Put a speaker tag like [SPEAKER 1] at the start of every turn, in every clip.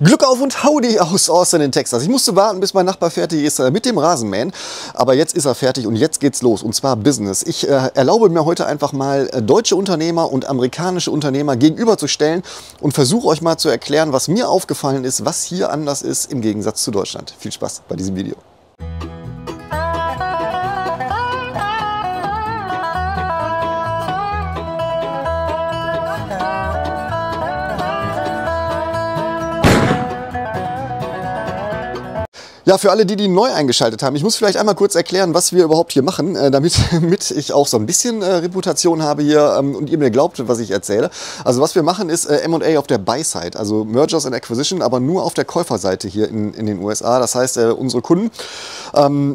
[SPEAKER 1] Glück auf und Howdy aus Austin in Texas. Ich musste warten, bis mein Nachbar fertig ist mit dem Rasenmähen. Aber jetzt ist er fertig und jetzt geht's los. Und zwar Business. Ich erlaube mir heute einfach mal deutsche Unternehmer und amerikanische Unternehmer gegenüberzustellen und versuche euch mal zu erklären, was mir aufgefallen ist, was hier anders ist im Gegensatz zu Deutschland. Viel Spaß bei diesem Video. Ja, für alle, die neu eingeschaltet haben, ich muss vielleicht einmal kurz erklären, was wir überhaupt hier machen, damit ich auch so ein bisschen Reputation habe hier und ihr mir glaubt, was ich erzähle. Also was wir machen ist M&A auf der Buy-Side, also Mergers and Acquisition, aber nur auf der Käuferseite hier in den USA. Das heißt, unsere Kunden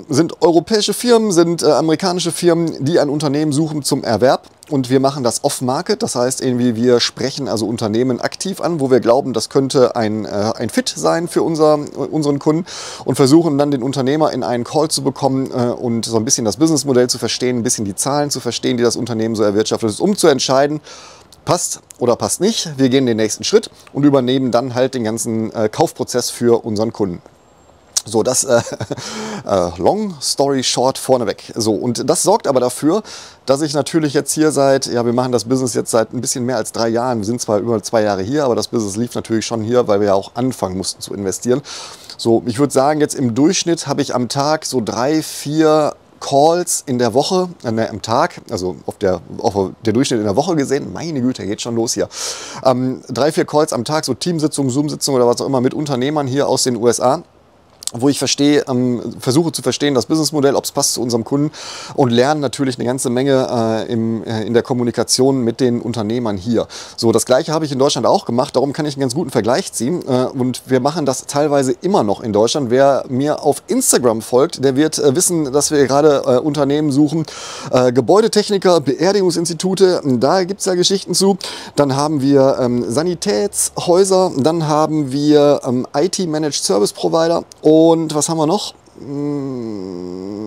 [SPEAKER 1] sind europäische Firmen, sind amerikanische Firmen, die ein Unternehmen suchen zum Erwerb. Und wir machen das off-market, das heißt irgendwie, wir sprechen also Unternehmen aktiv an, wo wir glauben, das könnte ein Fit sein für unseren Kunden und versuchen dann den Unternehmer in einen Call zu bekommen und so ein bisschen das Businessmodell zu verstehen, ein bisschen die Zahlen zu verstehen, die das Unternehmen so erwirtschaftet, um zu entscheiden, passt oder passt nicht. Wir gehen den nächsten Schritt und übernehmen dann halt den ganzen Kaufprozess für unseren Kunden. So, das long story short vorneweg. So, und das sorgt aber dafür, dass ich natürlich jetzt hier wir machen das Business jetzt seit ein bisschen mehr als 3 Jahren. Wir sind zwar über 2 Jahre hier, aber das Business lief natürlich schon hier, weil wir ja auch anfangen mussten zu investieren. So, ich würde sagen, jetzt im Durchschnitt habe ich am Tag so 3, 4 Calls in der Woche, am Tag, also auf der Durchschnitt in der Woche gesehen, meine Güte, geht schon los hier. 3, 4 Calls am Tag, so Teamsitzungen, Zoom-Sitzungen oder was auch immer mit Unternehmern hier aus den USA, wo ich versuche zu verstehen, das Businessmodell, ob es passt zu unserem Kunden und lerne natürlich eine ganze Menge in der Kommunikation mit den Unternehmern hier. So, das Gleiche habe ich in Deutschland auch gemacht, darum kann ich einen ganz guten Vergleich ziehen und wir machen das teilweise immer noch in Deutschland. Wer mir auf Instagram folgt, der wird wissen, dass wir gerade Unternehmen suchen, Gebäudetechniker, Beerdigungsinstitute, da gibt es ja Geschichten zu. Dann haben wir Sanitätshäuser, dann haben wir IT-Managed Service Provider. Und was haben wir noch?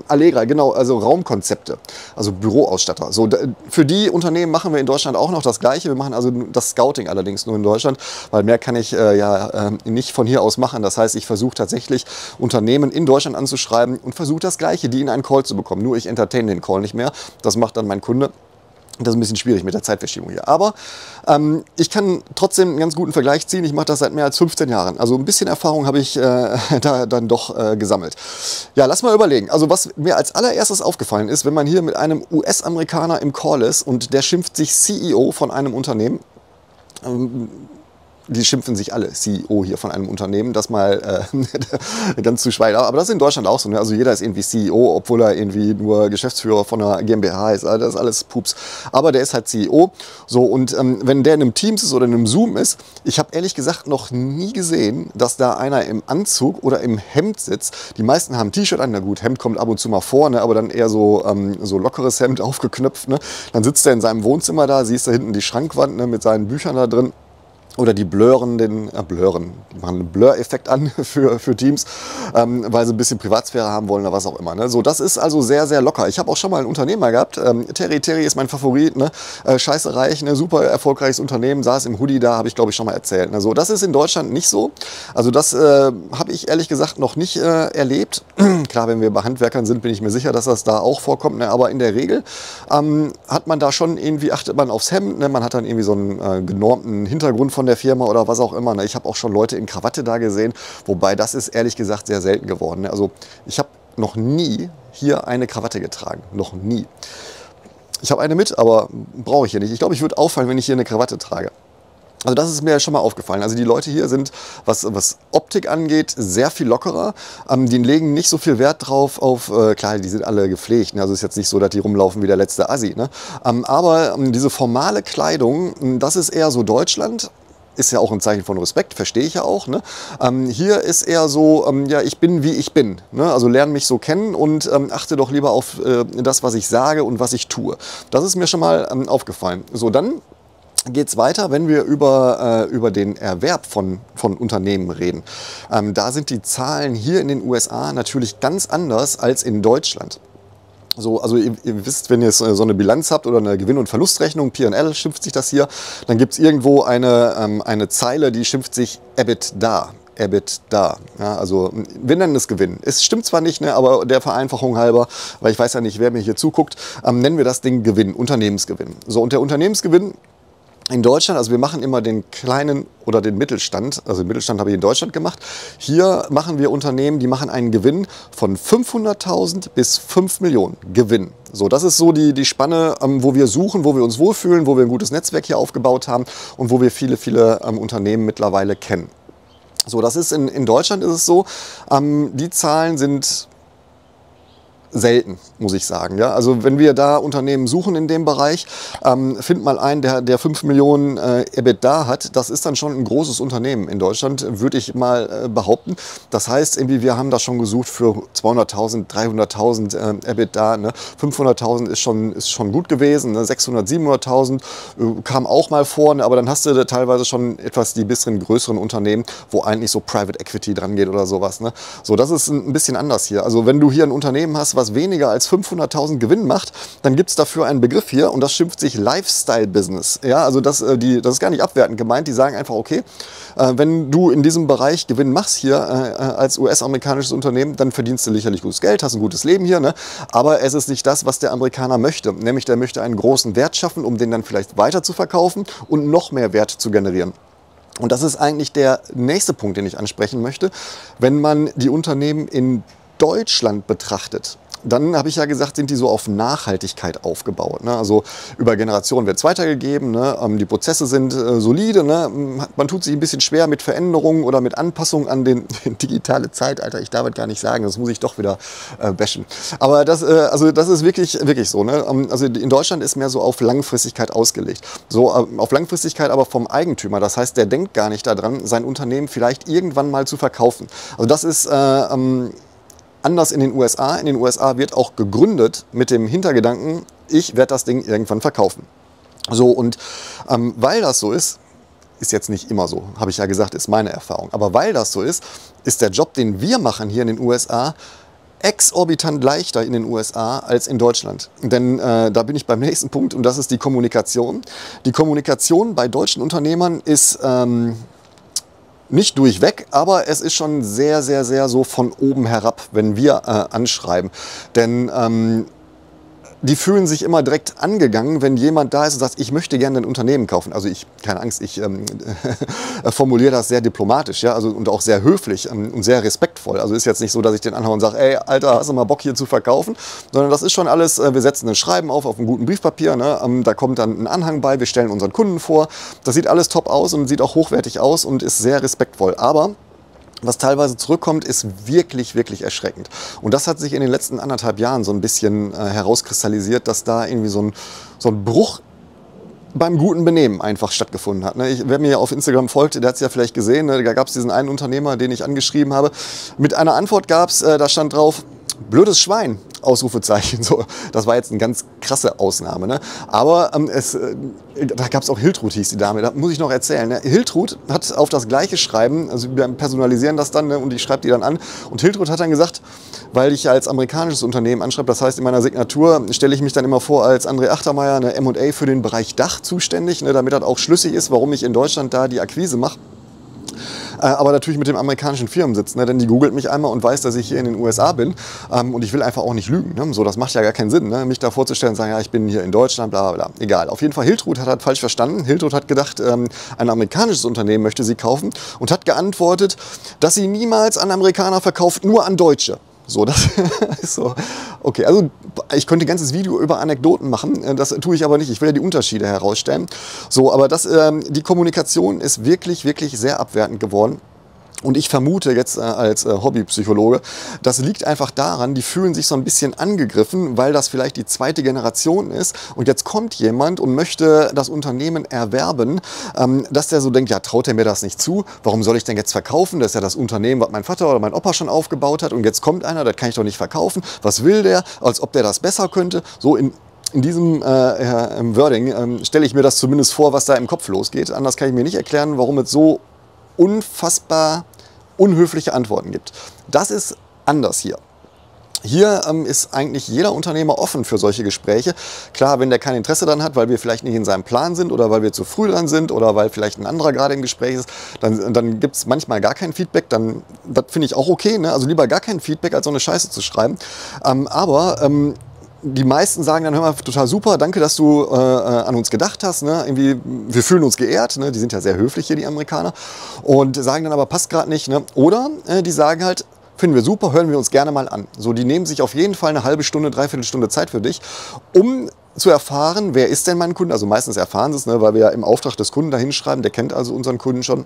[SPEAKER 1] Allegra, genau, also Raumkonzepte, also Büroausstatter. So, für die Unternehmen machen wir in Deutschland auch noch das Gleiche. Wir machen also das Scouting allerdings nur in Deutschland, weil mehr kann ich nicht von hier aus machen. Das heißt, ich versuche tatsächlich Unternehmen in Deutschland anzuschreiben und versuche das Gleiche, die in einen Call zu bekommen. Nur ich entertain den Call nicht mehr. Das macht dann mein Kunde. Das ist ein bisschen schwierig mit der Zeitverschiebung hier. Aber ich kann trotzdem einen ganz guten Vergleich ziehen. Ich mache das seit mehr als 15 Jahren. Also ein bisschen Erfahrung habe ich da dann doch gesammelt. Ja, lass mal überlegen. Also was mir als allererstes aufgefallen ist, wenn man hier mit einem US-Amerikaner im Call ist und der schimpft sich CEO von einem Unternehmen, die schimpfen sich alle CEO hier von einem Unternehmen, das mal ganz zu schweigen. Aber das ist in Deutschland auch so. Ne? Also jeder ist irgendwie CEO, obwohl er irgendwie nur Geschäftsführer von einer GmbH ist. Also das ist alles Pups. Aber der ist halt CEO. So, und wenn der in einem Teams ist oder in einem Zoom ist, ich habe ehrlich gesagt noch nie gesehen, dass da einer im Anzug oder im Hemd sitzt. Die meisten haben ein T-Shirt an. Na gut, Hemd kommt ab und zu mal vor, ne? Aber dann eher so lockeres Hemd aufgeknöpft. Ne? Dann sitzt er in seinem Wohnzimmer da, siehst da hinten die Schrankwand, ne, mit seinen Büchern da drin. Oder die die machen einen Blur-Effekt an für Teams, weil sie ein bisschen Privatsphäre haben wollen oder was auch immer. Ne? So, das ist also sehr, sehr locker. Ich habe auch schon mal einen Unternehmer gehabt. Terry ist mein Favorit. Ne? Scheiße reich, ne? Super erfolgreiches Unternehmen, saß im Hoodie da, habe ich glaube ich schon mal erzählt. Ne? So, das ist in Deutschland nicht so. Also das habe ich ehrlich gesagt noch nicht erlebt. Klar, wenn wir bei Handwerkern sind, bin ich mir sicher, dass das da auch vorkommt. Ne? Aber in der Regel hat man da schon irgendwie, achtet man aufs Hemd. Ne? Man hat dann irgendwie so einen genormten Hintergrund von der Firma oder was auch immer. Ich habe auch schon Leute in Krawatte da gesehen, wobei das ist ehrlich gesagt sehr selten geworden. Also ich habe noch nie hier eine Krawatte getragen. Noch nie. Ich habe eine mit, aber brauche ich hier nicht. Ich glaube, ich würde auffallen, wenn ich hier eine Krawatte trage. Also das ist mir schon mal aufgefallen. Also die Leute hier sind, was Optik angeht, sehr viel lockerer. Die legen nicht so viel Wert drauf klar, die sind alle gepflegt. Ne? Also es ist jetzt nicht so, dass die rumlaufen wie der letzte Assi. Ne? Aber diese formale Kleidung, das ist eher so Deutschland. Ist ja auch ein Zeichen von Respekt, verstehe ich ja auch. Ne? Hier ist eher so, ja, ich bin wie ich bin. Ne? Also lerne mich so kennen und achte doch lieber auf das, was ich sage und was ich tue. Das ist mir schon mal aufgefallen. So, dann geht es weiter, wenn wir über den Erwerb von Unternehmen reden. Da sind die Zahlen hier in den USA natürlich ganz anders als in Deutschland. So, also ihr wisst, wenn ihr so eine Bilanz habt oder eine Gewinn- und Verlustrechnung, P&L schimpft sich das hier, dann gibt es irgendwo eine Zeile, die schimpft sich EBITDA. EBITDA. Ja, also wir nennen es Gewinn. Es stimmt zwar nicht, ne, aber der Vereinfachung halber, weil ich weiß ja nicht, wer mir hier zuguckt, nennen wir das Ding Gewinn, Unternehmensgewinn. So, und der Unternehmensgewinn in Deutschland, also wir machen immer den kleinen oder den Mittelstand, also den Mittelstand habe ich in Deutschland gemacht. Hier machen wir Unternehmen, die machen einen Gewinn von 500.000 bis 5 Millionen Gewinn. So, das ist so die Spanne, wo wir suchen, wo wir uns wohlfühlen, wo wir ein gutes Netzwerk hier aufgebaut haben und wo wir viele, viele Unternehmen mittlerweile kennen. So, das ist in Deutschland ist es so, die Zahlen sind selten, muss ich sagen. Ja? Also wenn wir da Unternehmen suchen in dem Bereich, find mal einen, der 5 Millionen EBITDA hat. Das ist dann schon ein großes Unternehmen in Deutschland, würde ich mal behaupten. Das heißt, irgendwie, wir haben da schon gesucht für 200.000, 300.000 EBITDA. Ne? 500.000 ist schon gut gewesen. Ne? 600.000, 700.000 kam auch mal vor. Ne? Aber dann hast du teilweise schon etwas die bisschen größeren Unternehmen, wo eigentlich so Private Equity dran geht oder sowas. Ne? So, das ist ein bisschen anders hier. Also wenn du hier ein Unternehmen hast, was weniger als 500.000 Gewinn macht, dann gibt es dafür einen Begriff hier und das schimpft sich Lifestyle-Business. Ja, also das ist gar nicht abwertend gemeint. Die sagen einfach, okay, wenn du in diesem Bereich Gewinn machst hier als US-amerikanisches Unternehmen, dann verdienst du sicherlich gutes Geld, hast ein gutes Leben hier, ne? Aber es ist nicht das, was der Amerikaner möchte. Nämlich der möchte einen großen Wert schaffen, um den dann vielleicht weiter zu verkaufen und noch mehr Wert zu generieren. Und das ist eigentlich der nächste Punkt, den ich ansprechen möchte. Wenn man die Unternehmen in Deutschland betrachtet, dann habe ich ja gesagt, sind die so auf Nachhaltigkeit aufgebaut. Ne? Also über Generationen wird es weitergegeben, ne? Die Prozesse sind solide, ne? Man tut sich ein bisschen schwer mit Veränderungen oder mit Anpassungen an den digitale Zeitalter. Ich darf es gar nicht sagen, das muss ich doch wieder bashen. Aber das ist wirklich so. Ne? Also in Deutschland ist mehr so auf Langfristigkeit ausgelegt. So auf Langfristigkeit aber vom Eigentümer. Das heißt, der denkt gar nicht daran, sein Unternehmen vielleicht irgendwann mal zu verkaufen. Also das ist anders in den USA. In den USA wird auch gegründet mit dem Hintergedanken, ich werde das Ding irgendwann verkaufen. So, und weil das so ist jetzt nicht immer so, habe ich ja gesagt, ist meine Erfahrung. Aber weil das so ist der Job, den wir machen hier in den USA, exorbitant leichter in den USA als in Deutschland. Denn da bin ich beim nächsten Punkt und das ist die Kommunikation. Die Kommunikation bei deutschen Unternehmern ist nicht durchweg, aber es ist schon sehr, sehr, sehr so von oben herab, wenn wir anschreiben. Denn die fühlen sich immer direkt angegangen, wenn jemand da ist und sagt, ich möchte gerne ein Unternehmen kaufen. Also keine Angst, ich formuliere das sehr diplomatisch, ja, also und auch sehr höflich und sehr respektvoll. Also ist jetzt nicht so, dass ich den anhaue und sage, ey, Alter, hast du mal Bock hier zu verkaufen? Sondern das ist schon alles, wir setzen ein Schreiben auf einem guten Briefpapier, ne? Da kommt dann ein Anhang bei, wir stellen unseren Kunden vor. Das sieht alles top aus und sieht auch hochwertig aus und ist sehr respektvoll. Aber was teilweise zurückkommt, ist wirklich, wirklich erschreckend. Und das hat sich in den letzten 1,5 Jahren so ein bisschen herauskristallisiert, dass da irgendwie so ein Bruch beim guten Benehmen einfach stattgefunden hat. Wer mir auf Instagram folgt, der hat es ja vielleicht gesehen, da gab es diesen einen Unternehmer, den ich angeschrieben habe. Mit einer Antwort gab es, da stand drauf, blödes Schwein, Ausrufezeichen. So, das war jetzt eine ganz krasse Ausnahme. Ne? Aber da gab es auch Hiltrud, hieß die Dame, da muss ich noch erzählen. Ne? Hiltrud hat auf das gleiche Schreiben, also wir personalisieren das dann, ne? Und ich schreibe die dann an. Und Hiltrud hat dann gesagt, weil ich als amerikanisches Unternehmen anschreibe, das heißt in meiner Signatur stelle ich mich dann immer vor als André Achtermeier, eine M&A für den Bereich Dach zuständig, ne? Damit das auch schlüssig ist, warum ich in Deutschland da die Akquise mache. Aber natürlich mit dem amerikanischen Firmensitz, ne? Denn die googelt mich einmal und weiß, dass ich hier in den USA bin und ich will einfach auch nicht lügen. Ne? So, das macht ja gar keinen Sinn, ne? Mich da vorzustellen und sagen, ja, ich bin hier in Deutschland, bla bla bla. Egal. Auf jeden Fall, Hiltrud hat das falsch verstanden. Hiltrud hat gedacht, ein amerikanisches Unternehmen möchte sie kaufen und hat geantwortet, dass sie niemals an Amerikaner verkauft, nur an Deutsche. So, das ist so. Okay, also ich könnte ein ganzes Video über Anekdoten machen, das tue ich aber nicht. Ich will ja die Unterschiede herausstellen. So, aber die Kommunikation ist wirklich, wirklich sehr abwertend geworden. Und ich vermute jetzt als Hobbypsychologe, das liegt einfach daran, die fühlen sich so ein bisschen angegriffen, weil das vielleicht die zweite Generation ist. Und jetzt kommt jemand und möchte das Unternehmen erwerben, dass der so denkt, ja, traut er mir das nicht zu? Warum soll ich denn jetzt verkaufen? Das ist ja das Unternehmen, was mein Vater oder mein Opa schon aufgebaut hat. Und jetzt kommt einer, das kann ich doch nicht verkaufen. Was will der? Als ob der das besser könnte. So in diesem Wording stelle ich mir das zumindest vor, was da im Kopf losgeht. Anders kann ich mir nicht erklären, warum es so unfassbar unhöfliche Antworten gibt. Das ist anders hier. Hier ist eigentlich jeder Unternehmer offen für solche Gespräche. Klar, wenn der kein Interesse daran hat, weil wir vielleicht nicht in seinem Plan sind oder weil wir zu früh dran sind oder weil vielleicht ein anderer gerade im Gespräch ist, dann gibt es manchmal gar kein Feedback. Das finde ich auch okay, ne? Also lieber gar kein Feedback, als so eine Scheiße zu schreiben. Die meisten sagen dann, hör mal, total super, danke, dass du an uns gedacht hast. Ne? Irgendwie, wir fühlen uns geehrt, ne? Die sind ja sehr höflich hier, die Amerikaner. Und sagen dann aber, passt gerade nicht. Ne? Oder die sagen halt, finden wir super, hören wir uns gerne mal an. So, die nehmen sich auf jeden Fall eine halbe Stunde, dreiviertel Stunde Zeit für dich, um zu erfahren, wer ist denn mein Kunde. Also meistens erfahren sie es, ne? Weil wir ja im Auftrag des Kunden da hinschreiben, der kennt also unseren Kunden schon.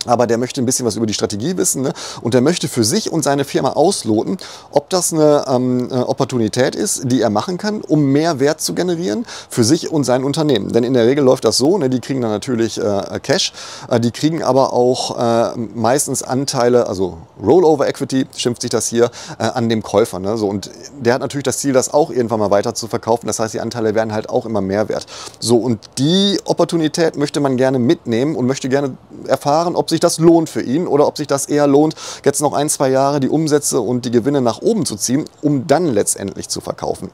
[SPEAKER 1] Aber der möchte ein bisschen was über die Strategie wissen, ne? Und der möchte für sich und seine Firma ausloten, ob das eine Opportunität ist, die er machen kann, um mehr Wert zu generieren für sich und sein Unternehmen. Denn in der Regel läuft das so, ne? Die kriegen dann natürlich Cash, die kriegen aber auch meistens Anteile, also Rollover Equity, schimpft sich das hier, an dem Käufer. Ne? So, und der hat natürlich das Ziel, das auch irgendwann mal weiter zu verkaufen. Das heißt, die Anteile werden halt auch immer mehr wert. So, und die Opportunität möchte man gerne mitnehmen und möchte gerne erfahren, ob sich das lohnt für ihn oder ob sich das eher lohnt, jetzt noch 1, 2 Jahre die Umsätze und die Gewinne nach oben zu ziehen, um dann letztendlich zu verkaufen.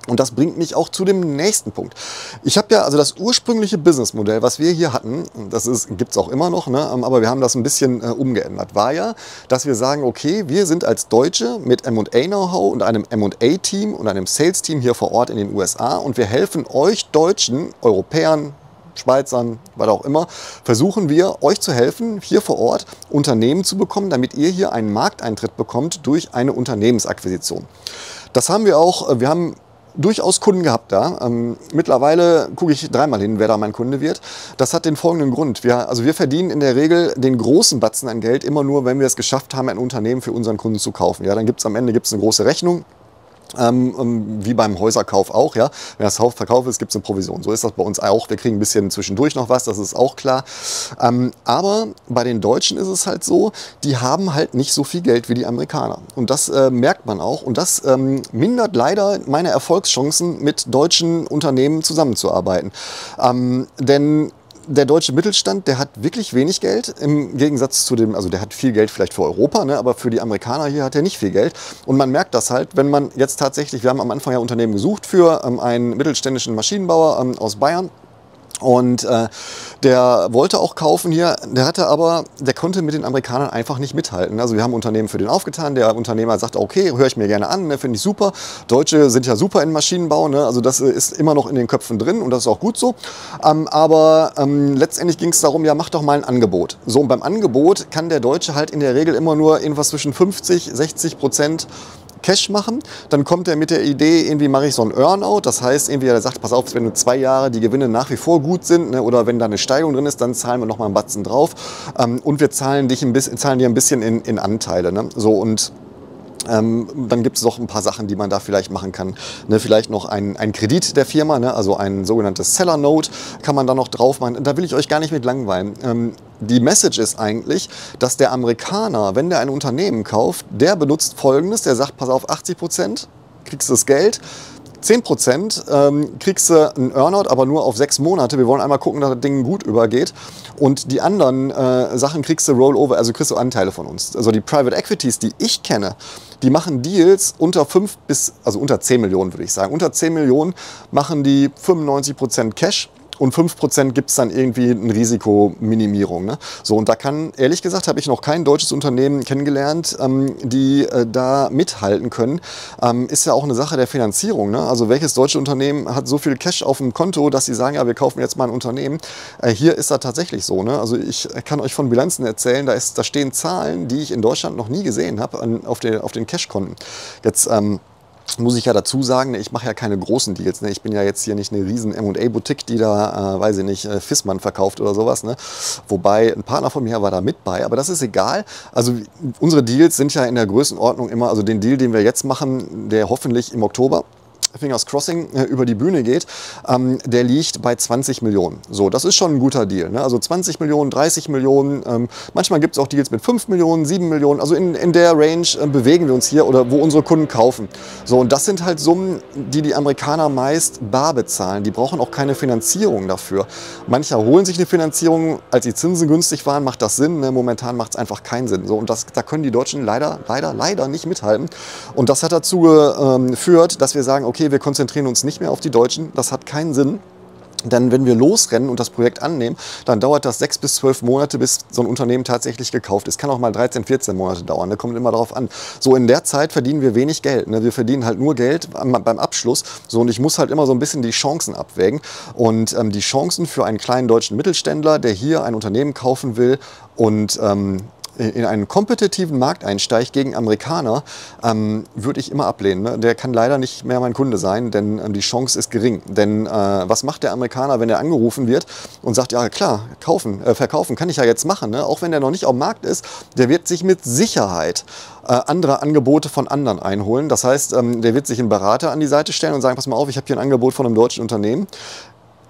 [SPEAKER 1] Und das bringt mich auch zu dem nächsten Punkt. Ich habe ja also das ursprüngliche Businessmodell, was wir hier hatten, das gibt es auch immer noch, ne, aber wir haben das ein bisschen umgeändert, war ja, dass wir sagen, okay, wir sind als Deutsche mit M&A-Know-how und einem M&A-Team und einem Sales-Team hier vor Ort in den USA und wir helfen euch Deutschen, Europäern, Schweizern, was auch immer, versuchen wir euch zu helfen, hier vor Ort Unternehmen zu bekommen, damit ihr hier einen Markteintritt bekommt durch eine Unternehmensakquisition. Das haben wir auch, wir haben durchaus Kunden gehabt da. Mittlerweile gucke ich 3-mal hin, wer da mein Kunde wird. Das hat den folgenden Grund. Wir verdienen in der Regel den großen Batzen an Geld immer nur, wenn wir es geschafft haben, ein Unternehmen für unseren Kunden zu kaufen. Ja, dann gibt es am Ende eine große Rechnung. Wie beim Häuserkauf auch, ja. Wenn das Haus verkauft ist, gibt es eine Provision. So ist das bei uns auch. Wir kriegen ein bisschen zwischendurch noch was, das ist auch klar. Aber bei den Deutschen ist es halt so, die haben halt nicht so viel Geld wie die Amerikaner. Und das merkt man auch. Und das mindert leider meine Erfolgschancen, mit deutschen Unternehmen zusammenzuarbeiten. Denn der deutsche Mittelstand, der hat wirklich wenig Geld im Gegensatz zu dem, also der hat viel Geld vielleicht für Europa, ne, aber für die Amerikaner hier hat er nicht viel Geld. Und man merkt das halt, wenn man jetzt tatsächlich, wir haben am Anfang ja Unternehmen gesucht für einen mittelständischen Maschinenbauer aus Bayern. Und der wollte auch kaufen hier, der konnte mit den Amerikanern einfach nicht mithalten. Also wir haben ein Unternehmen für den aufgetan, der Unternehmer sagt, okay, höre ich mir gerne an, ne, finde ich super. Deutsche sind ja super in Maschinenbau, ne, also das ist immer noch in den Köpfen drin und das ist auch gut so. Aber letztendlich ging es darum, ja, mach doch mal ein Angebot. So, und beim Angebot kann der Deutsche halt in der Regel immer nur irgendwas zwischen 50-60% Cash machen, dann kommt er mit der Idee, irgendwie mache ich so ein Earnout, das heißt, irgendwie er sagt, pass auf, wenn du 2 Jahre die Gewinne nach wie vor gut sind, ne, oder wenn da eine Steigerung drin ist, dann zahlen wir noch mal einen Batzen drauf und wir zahlen dir ein bisschen in Anteile. Ne? So, und dann gibt es noch ein paar Sachen, die man da vielleicht machen kann. Ne, vielleicht noch ein Kredit der Firma, ne, also ein sogenanntes Seller Note kann man da noch drauf machen. Da will ich euch gar nicht mit langweilen. Die Message ist eigentlich, dass der Amerikaner, wenn der ein Unternehmen kauft, der benutzt Folgendes, der sagt, pass auf, 80% kriegst du das Geld, 10% kriegst du einen Earnout, aber nur auf 6 Monate. Wir wollen einmal gucken, dass das Ding gut übergeht. Und die anderen Sachen kriegst du Rollover, also kriegst du Anteile von uns. Also die Private Equities, die ich kenne, die machen Deals unter 10 Millionen, würde ich sagen. Unter 10 Millionen machen die 95% Cash. Und 5% gibt es dann irgendwie eine Risikominimierung. Ne? So, und da ehrlich gesagt, habe ich noch kein deutsches Unternehmen kennengelernt, die da mithalten können. Ist ja auch eine Sache der Finanzierung. Ne? Also welches deutsche Unternehmen hat so viel Cash auf dem Konto, dass sie sagen, ja, wir kaufen jetzt mal ein Unternehmen. Hier ist das tatsächlich so. Ne? Also ich kann euch von Bilanzen erzählen, da stehen Zahlen, die ich in Deutschland noch nie gesehen habe, auf den Cash-Konten. Jetzt muss ich ja dazu sagen, ich mache ja keine großen Deals. Ne? Ich bin ja jetzt hier nicht eine riesen M&A-Boutique, die da, weiß ich nicht, Fissmann verkauft oder sowas. Ne? Wobei ein Partner von mir war da mit bei, aber das ist egal. Also unsere Deals sind ja in der Größenordnung immer, also den Deal, den wir jetzt machen, der hoffentlich im Oktober Fingers Crossing, über die Bühne geht, der liegt bei 20 Millionen. So, das ist schon ein guter Deal. Ne? Also 20 Millionen, 30 Millionen, manchmal gibt es auch Deals mit 5 Millionen, 7 Millionen. Also in der Range bewegen wir uns hier oder wo unsere Kunden kaufen. So, und das sind halt Summen, die die Amerikaner meist bar bezahlen. Die brauchen auch keine Finanzierung dafür. Manche holen sich eine Finanzierung, als die Zinsen günstig waren, macht das Sinn. Ne? Momentan macht es einfach keinen Sinn. So, und da können die Deutschen leider nicht mithalten. Und das hat dazu geführt, dass wir sagen, okay, wir konzentrieren uns nicht mehr auf die Deutschen. Das hat keinen Sinn. Denn wenn wir losrennen und das Projekt annehmen, dann dauert das 6 bis 12 Monate, bis so ein Unternehmen tatsächlich gekauft ist. Kann auch mal 13, 14 Monate dauern. Da kommt immer darauf an. So, in der Zeit verdienen wir wenig Geld. Ne? Wir verdienen halt nur Geld beim Abschluss. So, und ich muss halt immer so ein bisschen die Chancen abwägen. Und die Chancen für einen kleinen deutschen Mittelständler, der hier ein Unternehmen kaufen will und in einen kompetitiven Markt einsteigt gegen Amerikaner, würde ich immer ablehnen. Ne? Der kann leider nicht mehr mein Kunde sein, denn die Chance ist gering. Denn was macht der Amerikaner, wenn er angerufen wird und sagt, ja klar, verkaufen kann ich ja jetzt machen, ne? Auch wenn der noch nicht auf dem Markt ist, der wird sich mit Sicherheit andere Angebote von anderen einholen. Das heißt, der wird sich einen Berater an die Seite stellen und sagen, pass mal auf, ich habe hier ein Angebot von einem deutschen Unternehmen.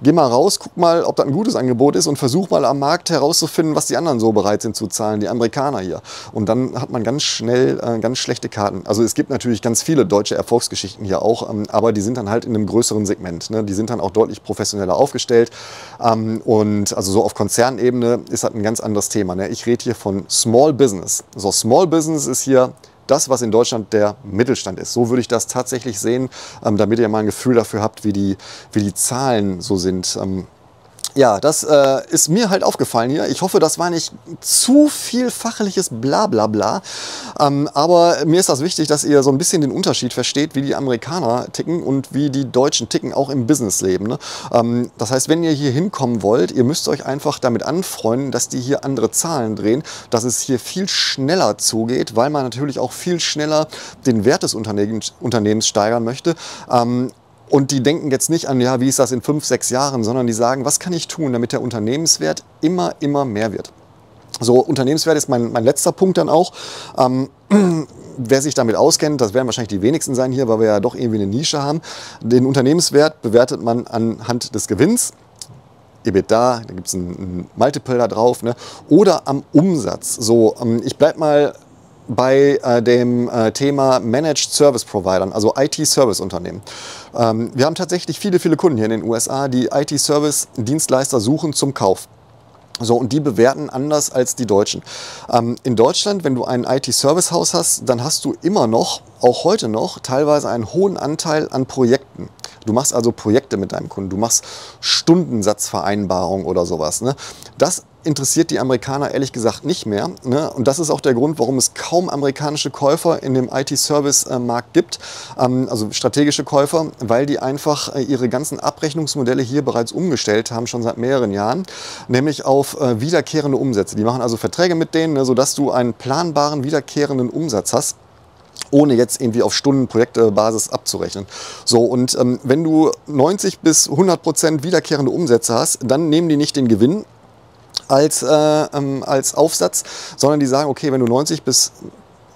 [SPEAKER 1] Geh mal raus, guck mal, ob das ein gutes Angebot ist und versuch mal am Markt herauszufinden, was die anderen so bereit sind zu zahlen, die Amerikaner hier. Und dann hat man ganz schnell ganz schlechte Karten. Also es gibt natürlich ganz viele deutsche Erfolgsgeschichten hier auch, aber die sind dann halt in einem größeren Segment. Ne? Die sind dann auch deutlich professioneller aufgestellt. Und also so auf Konzernebene ist das ein ganz anderes Thema. Ne? Ich rede hier von Small Business. So, Small Business ist hier das, was in Deutschland der Mittelstand ist. So würde ich das tatsächlich sehen, damit ihr mal ein Gefühl dafür habt, wie die Zahlen so sind. Ja, das ist mir halt aufgefallen hier. Ich hoffe, das war nicht zu viel fachliches Blablabla. Aber mir ist das wichtig, dass ihr so ein bisschen den Unterschied versteht, wie die Amerikaner ticken und wie die Deutschen ticken, auch im Businessleben. Ne? Das heißt, wenn ihr hier hinkommen wollt, ihr müsst euch einfach damit anfreunden, dass die hier andere Zahlen drehen, dass es hier viel schneller zugeht, weil man natürlich auch viel schneller den Wert des Unternehmens steigern möchte. Und die denken jetzt nicht an, ja, wie ist das in 5, 6 Jahren, sondern die sagen, was kann ich tun, damit der Unternehmenswert immer mehr wird. So, Unternehmenswert ist mein letzter Punkt dann auch. Wer sich damit auskennt, das werden wahrscheinlich die wenigsten sein hier, weil wir ja doch irgendwie eine Nische haben. Den Unternehmenswert bewertet man anhand des Gewinns. EBITDA, da gibt es ein Multiple da drauf, ne? Oder am Umsatz. So, ich bleibe mal bei dem Thema Managed Service Providern, also IT-Service-Unternehmen. Wir haben tatsächlich viele Kunden hier in den USA, die IT-Service-Dienstleister suchen zum Kauf. So, und die bewerten anders als die Deutschen. In Deutschland, wenn du ein IT-Service-Haus hast, dann hast du immer noch, auch heute noch, teilweise einen hohen Anteil an Projekten. Du machst also Projekte mit deinem Kunden, du machst Stundensatzvereinbarungen oder sowas. Ne? Das interessiert die Amerikaner ehrlich gesagt nicht mehr. Ne? Und das ist auch der Grund, warum es kaum amerikanische Käufer in dem IT-Service-Markt gibt, also strategische Käufer, weil die einfach ihre ganzen Abrechnungsmodelle hier bereits umgestellt haben, schon seit mehreren Jahren, nämlich auf wiederkehrende Umsätze. Die machen also Verträge mit denen, ne, sodass du einen planbaren, wiederkehrenden Umsatz hast, ohne jetzt irgendwie auf Stundenprojektebasis abzurechnen. So, und wenn du 90 bis 100% wiederkehrende Umsätze hast, dann nehmen die nicht den Gewinn als Aufsatz, sondern die sagen, okay, wenn du 90 bis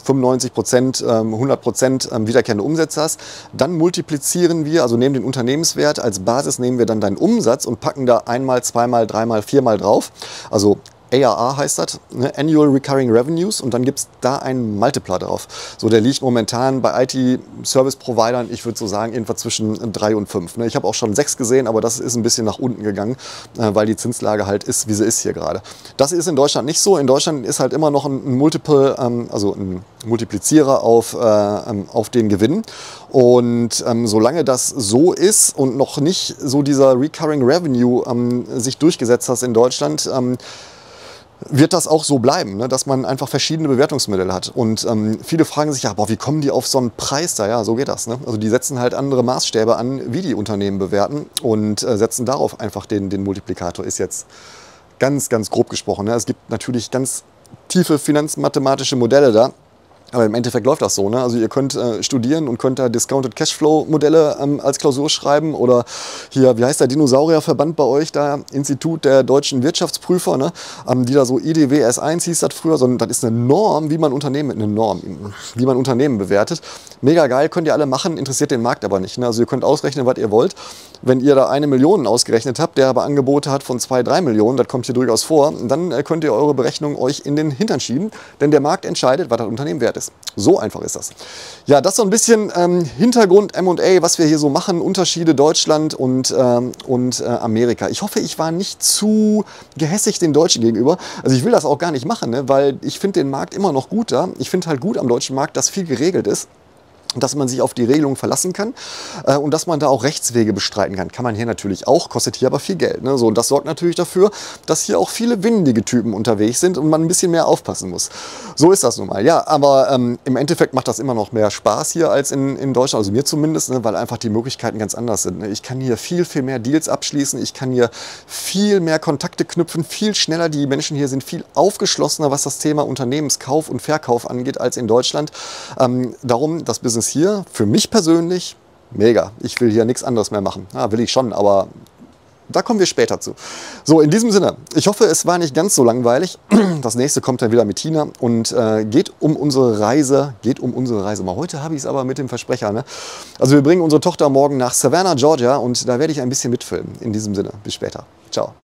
[SPEAKER 1] 95%, 100% wiederkehrende Umsätze hast, dann multiplizieren wir, also nehmen den Unternehmenswert als Basis, nehmen wir dann deinen Umsatz und packen da einmal, zweimal, dreimal, viermal drauf. Also ARR heißt das, ne? Annual Recurring Revenues, und dann gibt es da einen Multiplier drauf. So, der liegt momentan bei IT-Service-Providern, ich würde so sagen, irgendwas zwischen 3 und 5. Ne? Ich habe auch schon 6 gesehen, aber das ist ein bisschen nach unten gegangen, weil die Zinslage halt ist, wie sie ist hier gerade. Das ist in Deutschland nicht so. In Deutschland ist halt immer noch ein Multiple, also ein Multiplizierer auf den Gewinn. Und solange das so ist und noch nicht so dieser Recurring Revenue sich durchgesetzt hat in Deutschland, wird das auch so bleiben, ne? Dass man einfach verschiedene Bewertungsmodelle hat. Und viele fragen sich, ja, boah, wie kommen die auf so einen Preis da? Ja, so geht das. Ne? Also die setzen halt andere Maßstäbe an, wie die Unternehmen bewerten, und setzen darauf einfach den Multiplikator. Ist jetzt ganz grob gesprochen. Ne? Es gibt natürlich ganz tiefe finanzmathematische Modelle da, Aber im Endeffekt läuft das so, ne? Also ihr könnt studieren und könnt da Discounted Cashflow-Modelle als Klausur schreiben oder hier, wie heißt der Dinosaurierverband bei euch da, Institut der deutschen Wirtschaftsprüfer, ne? Die da so IDW S1 hieß das früher, sondern das ist eine Norm, wie man Unternehmen bewertet. Mega geil, könnt ihr alle machen, interessiert den Markt aber nicht, ne? Also ihr könnt ausrechnen, was ihr wollt. Wenn ihr da 1 Million ausgerechnet habt, der aber Angebote hat von 2, 3 Millionen, das kommt hier durchaus vor, dann könnt ihr eure Berechnung euch in den Hintern schieben, denn der Markt entscheidet, was das Unternehmen wert ist. So einfach ist das. Ja, das ist so ein bisschen Hintergrund M&A, was wir hier so machen, Unterschiede Deutschland und Amerika. Ich hoffe, ich war nicht zu gehässig den Deutschen gegenüber. Also ich will das auch gar nicht machen, ne, weil ich finde den Markt immer noch gut da. Ich finde halt gut am deutschen Markt, dass viel geregelt ist, dass man sich auf die Regelungen verlassen kann und dass man da auch Rechtswege bestreiten kann. Kann man hier natürlich auch, kostet hier aber viel Geld. Ne? So, und das sorgt natürlich dafür, dass hier auch viele windige Typen unterwegs sind und man ein bisschen mehr aufpassen muss. So ist das nun mal. Ja, aber im Endeffekt macht das immer noch mehr Spaß hier als in Deutschland, also mir zumindest, ne? Weil einfach die Möglichkeiten ganz anders sind. Ne? Ich kann hier viel mehr Deals abschließen, ich kann hier viel mehr Kontakte knüpfen, viel schneller. Die Menschen hier sind viel aufgeschlossener, was das Thema Unternehmenskauf und Verkauf angeht, als in Deutschland. Darum das Business hier für mich persönlich mega. Ich will hier nichts anderes mehr machen. Ja, will ich schon, aber da kommen wir später zu. So, in diesem Sinne, ich hoffe, es war nicht ganz so langweilig. Das nächste kommt dann wieder mit Tina und geht um unsere Reise. Mal heute habe ich es aber mit dem Versprecher. Ne? Also wir bringen unsere Tochter morgen nach Savannah, Georgia und da werde ich ein bisschen mitfilmen. In diesem Sinne, bis später. Ciao.